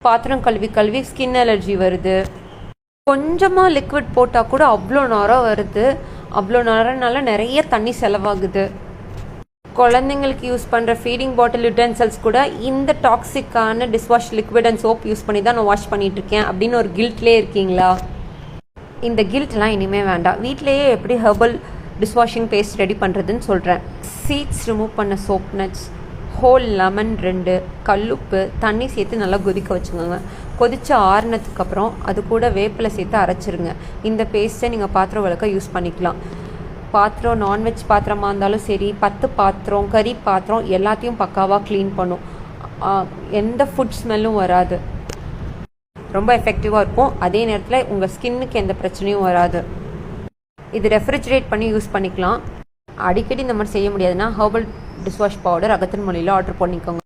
பாத்திரம் கழுவி கழுவி ஸ்கின் அலர்ஜி வருது. கொஞ்சமாக லிக்விட் போட்டால் கூட அவ்வளோ நேரம் வருது. அவ்வளோ நேரம்னால நிறைய தண்ணி செலவாகுது. குழந்தைங்களுக்கு யூஸ் பண்ணுற ஃபீடிங் பாட்டில் யூட்டென்சில்ஸ் கூட இந்த டாக்ஸிக்கான dishwash liquid and soap use பண்ணி தான் நான் வாஷ் பண்ணிகிட்ருக்கேன் அப்படின்னு ஒரு கில்ட்லேயே இருக்கீங்களா? இந்த கில்ட்லாம் இனிமேல் வேண்டாம். வீட்டிலேயே எப்படி ஹெர்பல் டிஷ்வாஷிங் பேஸ்ட் ரெடி பண்ணுறதுன்னு சொல்கிறேன். சீட்ஸ் ரிமூவ் பண்ண சோப் நட்ஸ், ஹோல் லெமன் 2, கல்லுப்பு, தண்ணி சேர்த்து நல்லா கொதிக்க வச்சுக்கோங்க. கொதித்து ஆறுனதுக்கப்புறம் அது கூட வேப்பிலை சேர்த்து அரைச்சிருங்க. இந்த பேஸ்ட்டை நீங்கள் பாத்திரம் விளக்க யூஸ் பண்ணிக்கலாம். பாத்திரம் நான்வெஜ் பாத்திரமாக இருந்தாலும் சரி, 10 பாத்திரம், கறி பாத்திரம் எல்லாத்தையும் பக்காவாக க்ளீன் பண்ணும். எந்த ஃபுட் ஸ்மெல்லும் வராது. ரொம்ப எஃபெக்டிவாக இருக்கும். அதே நேரத்தில் உங்கள் ஸ்கின்னுக்கு எந்த பிரச்சனையும் வராது. இது ரெஃப்ரிஜரேட் பண்ணி யூஸ் பண்ணிக்கலாம். அடிக்கடி இந்த மாதிரி செய்ய முடியாதுன்னா ஹெர்பல் டிஷ்வாஷ் பவுடர் அகத்தின் மொழியில் ஆர்டர் பண்ணிக்கோங்க.